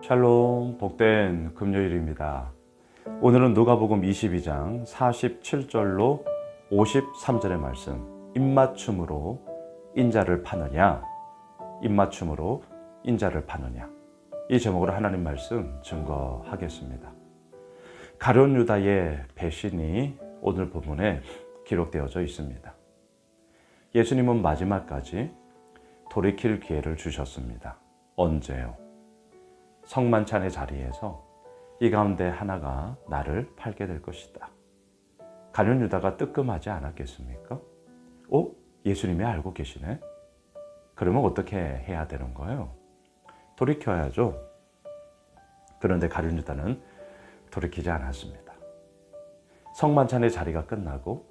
샬롬, 복된 금요일입니다. 오늘은 누가복음 22장 47절로 53절의 말씀, 입맞춤으로 인자를 파느냐, 입맞춤으로 인자를 파느냐, 이 제목으로 하나님 말씀 증거하겠습니다. 가룟 유다의 배신이 오늘 본문에 기록되어져 있습니다. 예수님은 마지막까지 돌이킬 기회를 주셨습니다. 언제요? 성만찬의 자리에서 이 가운데 하나가 나를 팔게 될 것이다. 가룟 유다가 뜨끔하지 않았겠습니까? 예수님이 알고 계시네? 그러면 어떻게 해야 되는 거예요? 돌이켜야죠. 그런데 가룟 유다는 돌이키지 않았습니다. 성만찬의 자리가 끝나고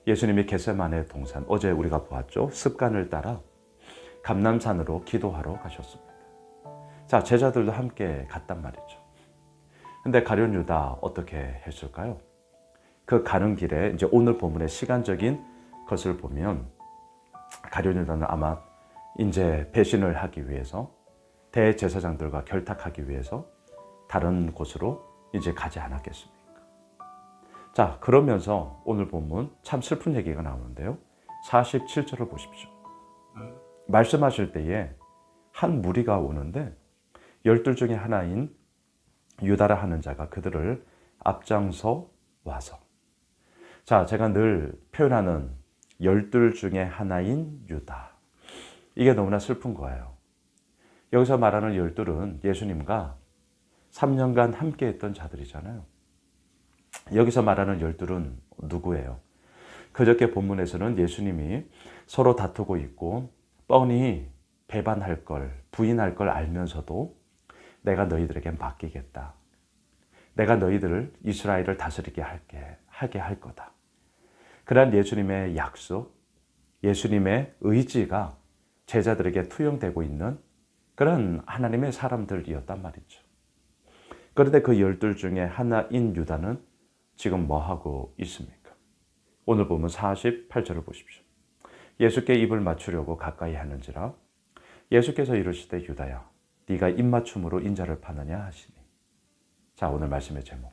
예수님이 겟세마네 동산, 어제 우리가 보았죠? 습관을 따라 감람산으로 기도하러 가셨습니다. 자, 제자들도 함께 갔단 말이죠. 근데 가룟 유다 어떻게 했을까요? 그 가는 길에 이제 오늘 본문의 시간적인 것을 보면 가룟 유다는 아마 이제 배신을 하기 위해서 대제사장들과 결탁하기 위해서 다른 곳으로 이제 가지 않았겠습니까? 자, 그러면서 오늘 본문 참 슬픈 얘기가 나오는데요. 47절을 보십시오. 말씀하실 때에 한 무리가 오는데 12 중에 하나인 유다라 하는 자가 그들을 앞장서 와서, 자, 제가 늘 표현하는 12 중에 하나인 유다, 이게 너무나 슬픈 거예요. 여기서 말하는 12은 예수님과 3년간 함께 했던 자들이잖아요. 여기서 말하는 12은 누구예요? 그저께 본문에서는 예수님이 서로 다투고 있고 뻔히 배반할 걸, 부인할 걸 알면서도 내가 너희들에게 맡기겠다. 내가 너희들을 이스라엘을 다스리게 하게 할 거다. 그러한 예수님의 약속, 예수님의 의지가 제자들에게 투영되고 있는 그런 하나님의 사람들이었단 말이죠. 그런데 그 12 중에 하나인 유다는 지금 뭐 하고 있습니까? 오늘 보면 48절을 보십시오. 예수께 입을 맞추려고 가까이 하는지라 예수께서 이르시되 유다야, 네가 입맞춤으로 인자를 파느냐 하시니. 자, 오늘 말씀의 제목,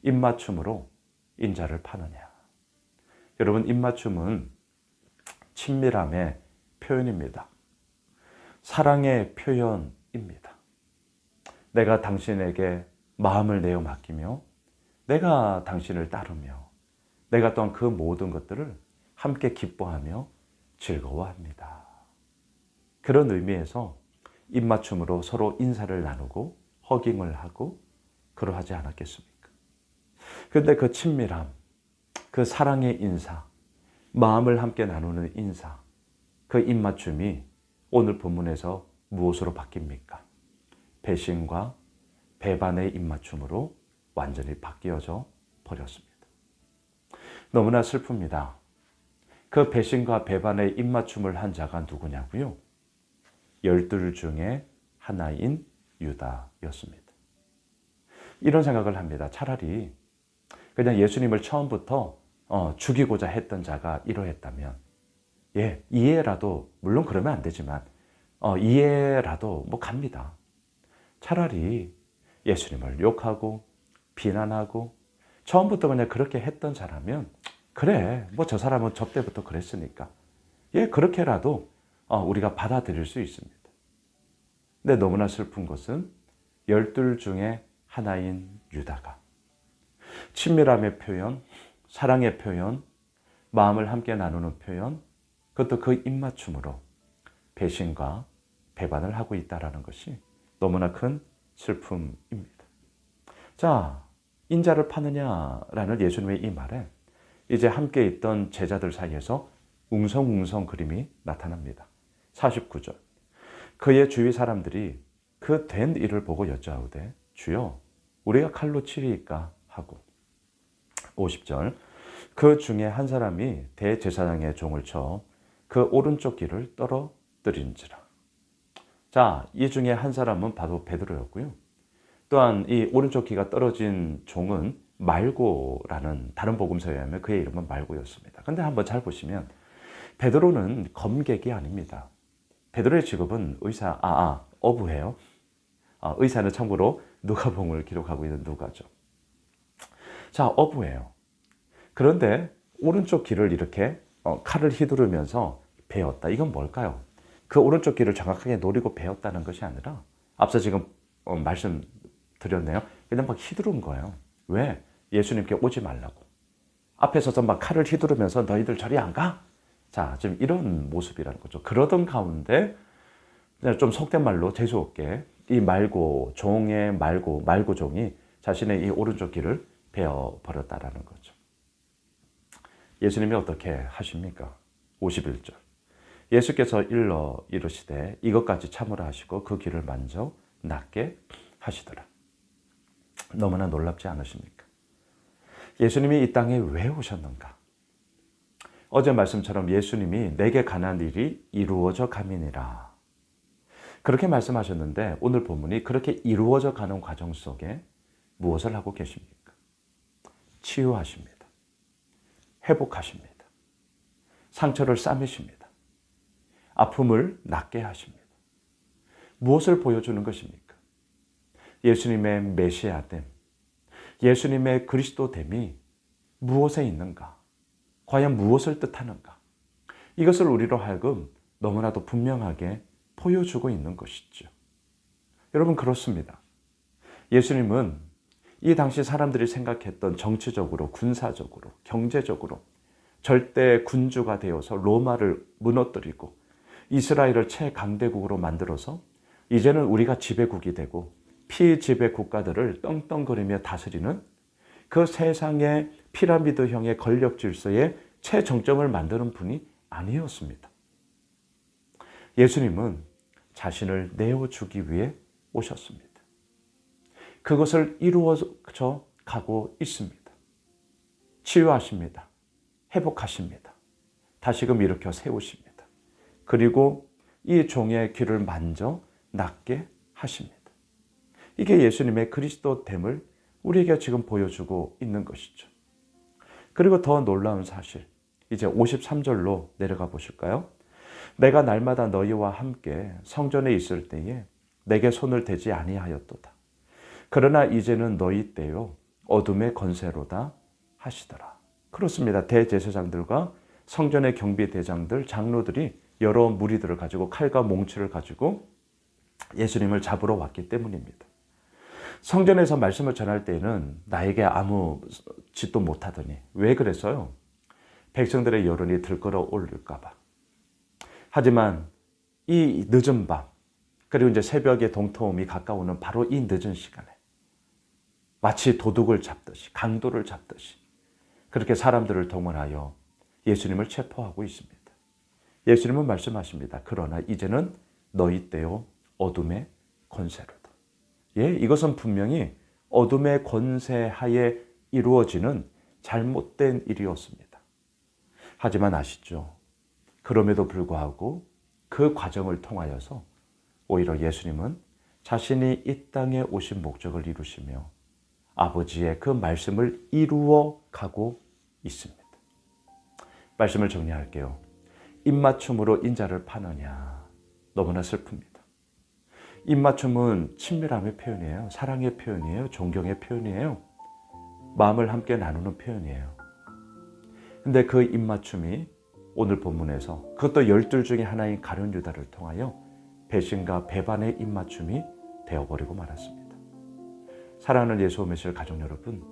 입맞춤으로 인자를 파느냐. 여러분, 입맞춤은 친밀함의 표현입니다. 사랑의 표현입니다. 내가 당신에게 마음을 내어 맡기며 내가 당신을 따르며 내가 또한 그 모든 것들을 함께 기뻐하며 즐거워합니다. 그런 의미에서 입맞춤으로 서로 인사를 나누고 허깅을 하고 그러하지 않았겠습니까? 그런데 그 친밀함, 그 사랑의 인사, 마음을 함께 나누는 인사, 그 입맞춤이 오늘 본문에서 무엇으로 바뀝니까? 배신과 배반의 입맞춤으로 완전히 바뀌어져 버렸습니다. 너무나 슬픕니다. 그 배신과 배반의 입맞춤을 한 자가 누구냐고요? 12 중에 하나인 유다였습니다. 이런 생각을 합니다. 차라리 그냥 예수님을 처음부터 죽이고자 했던 자가 이러했다면, 이해라도, 물론 그러면 안 되지만 이해라도 뭐 갑니다. 차라리 예수님을 욕하고 비난하고 처음부터 그냥 그렇게 했던 자라면, 그래, 뭐 저 사람은 저 때부터 그랬으니까 그렇게라도 우리가 받아들일 수 있습니다. 근데 너무나 슬픈 것은 12 중에 하나인 유다가 친밀함의 표현, 사랑의 표현, 마음을 함께 나누는 표현, 그것도 그 입맞춤으로 배신과 배반을 하고 있다는 것이 너무나 큰 슬픔입니다. 자, 인자를 파느냐라는 예수님의 이 말에 이제 함께 있던 제자들 사이에서 웅성웅성 그림이 나타납니다. 49절. 그의 주위 사람들이 그 된 일을 보고 여짜오되 주여 우리가 칼로 치리이까 하고. 50절. 그 중에 한 사람이 대제사장의 종을 쳐 그 오른쪽 귀를 떨어뜨린지라. 자, 이 중에 한 사람은 바로 베드로였고요. 또한 이 오른쪽 귀가 떨어진 종은 말고라는, 다른 복음서에 의하면 그의 이름은 말고였습니다. 근데 한번 잘 보시면 베드로는 검객이 아닙니다. 베드로의 직업은 의사, 어부예요. 의사는 참고로 누가복음을 기록하고 있는 누가죠. 자, 어부예요. 그런데 오른쪽 귀를 이렇게 칼을 휘두르면서 베었다. 이건 뭘까요? 그 오른쪽 귀를 정확하게 노리고 베었다는 것이 아니라 앞서 지금 말씀드렸네요. 그냥 막 휘두른 거예요. 왜? 예수님께 오지 말라고. 앞에 서서 막 칼을 휘두르면서 너희들 저리 안 가? 자, 지금 이런 모습이라는 거죠. 그러던 가운데 좀 속된 말로 재수없게 이 말고종이 자신의 이 오른쪽 귀를 베어버렸다라는 거죠. 예수님이 어떻게 하십니까? 51절. 예수께서 이르시되 이것까지 참으라 하시고 그 귀를 만져 낫게 하시더라. 너무나 놀랍지 않으십니까? 예수님이 이 땅에 왜 오셨는가? 어제 말씀처럼 예수님이 내게 관한 일이 이루어져 감이니라. 그렇게 말씀하셨는데 오늘 본문이 그렇게 이루어져 가는 과정 속에 무엇을 하고 계십니까? 치유하십니다. 회복하십니다. 상처를 싸매십니다. 아픔을 낫게 하십니다. 무엇을 보여주는 것입니까? 예수님의 메시아됨, 예수님의 그리스도됨이 무엇에 있는가? 과연 무엇을 뜻하는가? 이것을 우리로 하여금 너무나도 분명하게 보여주고 있는 것이죠. 여러분, 그렇습니다. 예수님은 이 당시 사람들이 생각했던 정치적으로, 군사적으로, 경제적으로 절대 군주가 되어서 로마를 무너뜨리고 이스라엘을 최강대국으로 만들어서 이제는 우리가 지배국이 되고 피지배 국가들을 떵떵거리며 다스리는 그 세상의 피라미드형의 권력 질서의 최정점을 만드는 분이 아니었습니다. 예수님은 자신을 내어주기 위해 오셨습니다. 그것을 이루어져 가고 있습니다. 치유하십니다. 회복하십니다. 다시금 일으켜 세우십니다. 그리고 이 종의 귀를 만져 낫게 하십니다. 이게 예수님의 그리스도됨을 우리에게 지금 보여주고 있는 것이죠. 그리고 더 놀라운 사실, 이제 53절로 내려가 보실까요? 내가 날마다 너희와 함께 성전에 있을 때에 내게 손을 대지 아니하였도다. 그러나 이제는 너희 때요 어둠의 권세로다 하시더라. 그렇습니다. 대제사장들과 성전의 경비대장들, 장로들이 여러 무리들을 가지고 칼과 몽치를 가지고 예수님을 잡으러 왔기 때문입니다. 성전에서 말씀을 전할 때에는 나에게 아무 짓도 못하더니 왜 그랬어요? 백성들의 여론이 들끓어 오를까 봐. 하지만 이 늦은 밤, 그리고 이제 새벽의 동토음이 가까우는 바로 이 늦은 시간에 마치 도둑을 잡듯이, 강도를 잡듯이 그렇게 사람들을 동원하여 예수님을 체포하고 있습니다. 예수님은 말씀하십니다. 그러나 이제는 너희 때요 어둠의 권세로다. 예, 이것은 분명히 어둠의 권세 하에 이루어지는 잘못된 일이었습니다. 하지만 아시죠? 그럼에도 불구하고 그 과정을 통하여서 오히려 예수님은 자신이 이 땅에 오신 목적을 이루시며 아버지의 그 말씀을 이루어 가고 있습니다. 말씀을 정리할게요. 입맞춤으로 인자를 파느냐. 너무나 슬픕니다. 입맞춤은 친밀함의 표현이에요. 사랑의 표현이에요. 존경의 표현이에요. 마음을 함께 나누는 표현이에요. 근데 그 입맞춤이 오늘 본문에서 그것도 12 중에 하나인 가룟 유다를 통하여 배신과 배반의 입맞춤이 되어버리고 말았습니다. 사랑하는 예수 오메실 가족 여러분,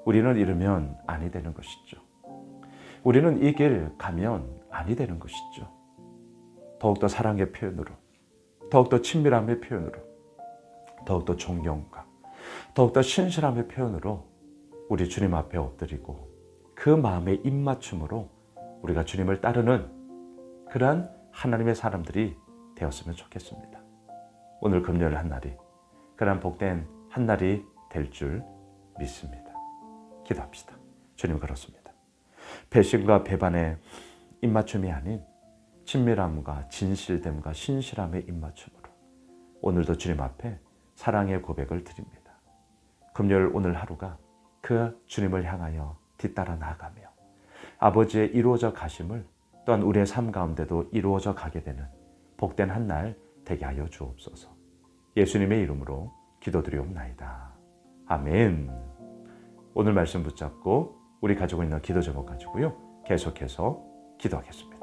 우리는 이러면 아니 되는 것이죠. 우리는 이 길 가면 아니 되는 것이죠. 더욱더 사랑의 표현으로, 더욱더 친밀함의 표현으로, 더욱더 존경과 더욱더 신실함의 표현으로 우리 주님 앞에 엎드리고 그 마음의 입맞춤으로 우리가 주님을 따르는 그러한 하나님의 사람들이 되었으면 좋겠습니다. 오늘 금요일 한 날이 그러한 복된 한 날이 될 줄 믿습니다. 기도합시다. 주님, 그렇습니다. 배신과 배반의 입맞춤이 아닌 친밀함과 진실됨과 신실함의 입맞춤으로 오늘도 주님 앞에 사랑의 고백을 드립니다. 금요일 오늘 하루가 그 주님을 향하여 뒤따라 나아가며 아버지의 이루어져 가심을 또한 우리의 삶 가운데도 이루어져 가게 되는 복된 한 날 되게 하여 주옵소서. 예수님의 이름으로 기도드리옵나이다. 아멘. 오늘 말씀 붙잡고 우리 가지고 있는 기도 제목 가지고요. 계속해서 기도하겠습니다.